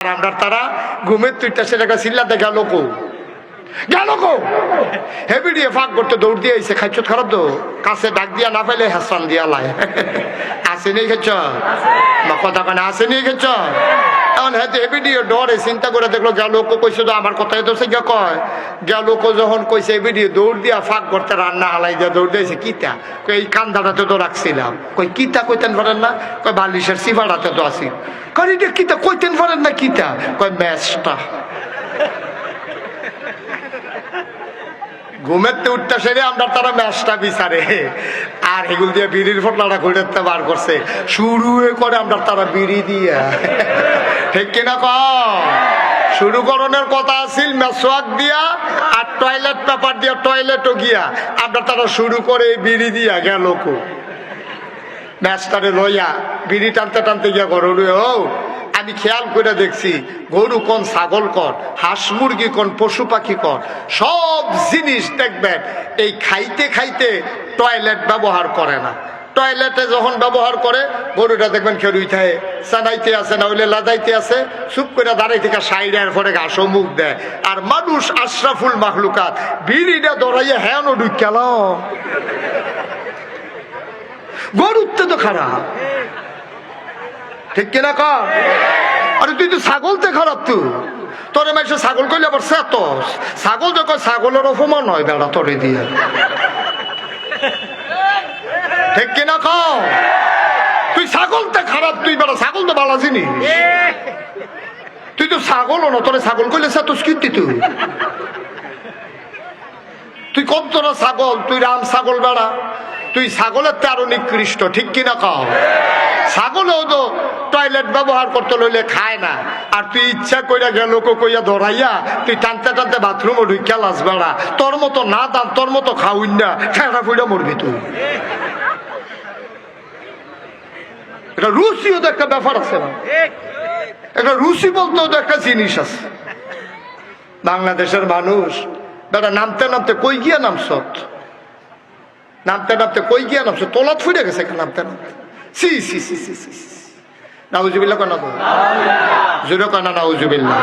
আমরা তারা ঘুমের তুইটা সেটা চিল্লাতে গেল কো হেভি দিয়ে ফাঁক করতে দৌড় দিয়ে এসে খাইছ খারাপ তো কাছে ডাক দিয়া না পাইলে হাসান দিয়া লাই আসে নিয়ে খেছ কথা কানে আসে নিয়ে খেছ এখন হ্যাঁ হেভি দিয়ে ডরে চিন্তা করে দেখলো গেল কইছে তো আমার কথাই তো সে কয় গেল যখন কইছে হেভি দিয়ে দৌড় দিয়া ফাঁক করতে রান্না হালাই দিয়া দৌড় দিয়েছে কিতা এই কান্দাটাতে তো রাখছিলাম কই কিতা কইতেন পারেন না কই বালিশের সিফাটাতে তো আসি কই এটা কিতা কইতেন পারেন না কিতা কই ম্যাচটা ঘুমেতে উঠতে সেরে আমরা তারা ম্যাচটা বিচারে আর এগুলো দিয়ে বিড়ির ফটলাটা ঘুরেতে বার করছে শুরু করে আমরা তারা বিড়ি দিয়া ঠিক কিনা শুরু করণের কথা আছিল মেসওয়াক দিয়া আর টয়লেট পেপার দিয়া টয়লেটও গিয়া আমরা তারা শুরু করে বিড়ি দিয়া গেল ম্যাচটারে লইয়া বিড়ি টানতে টানতে গিয়া করো ও আমি খেয়াল করে দেখছি গরু কোন ছাগল কর হাঁস মুরগি কোন পশু পাখি কর সব জিনিস দেখবেন এই খাইতে খাইতে টয়লেট ব্যবহার করে না টয়লেটে যখন ব্যবহার করে গরুটা দেখবেন খেরুই থাকে সানাইতে আছে না হইলে লাদাইতে আছে চুপ করে দাঁড়াই থেকে সাইডের পরে ঘাসও মুখ দেয় আর মানুষ আশরাফুল মাখলুকাত বিড়িটা দৌড়াইয়া হ্যাঁ ঢুকাল গরুর তো খারাপ ঠিক কিনা কা আরে তুই তো ছাগলতে খারাপ তুই তোর মাসে ছাগল কইলে আবার সেতস ছাগল যখন ছাগলের অপমান হয় বেড়া তোরে দিয়ে ঠিক কিনা কা তুই ছাগলতে খারাপ তুই বেড়া ছাগল তো ভালো জিনিস তুই তো ছাগলও না তোরে ছাগল কইলে সেতস কীর্তি তুই কত তোরা ছাগল তুই রাম ছাগল বেড়া তুই ছাগলের তো আরো নিকৃষ্ট ঠিক কিনা কাও ছাগলেও তো টয়লেট ব্যবহার করতে লইলে খায় না আর তুই ইচ্ছা কইরা গেল কইয়া ধরাইয়া তুই টানতে টানতে বাথরুমে ঢুকিয়া লাস বেড়া তোর মতো না দাম তোর মতো খাউন না ঠেড়া ফুইরা মরবি তুই এটা রুচিও তো একটা ব্যাপার আছে না একটা রুচি বলতেও তো একটা জিনিস আছে বাংলাদেশের মানুষ দাদা নামতে নামতে কই গিয়া নামছ নামতে নামতে কই গিয়া নামছ তোলাত ফুটে গেছে নামতে নামতে সি সি সি সি সি নাউজুবিল্লাহ কেন জোরে কেন নাউজুবিল্লাহ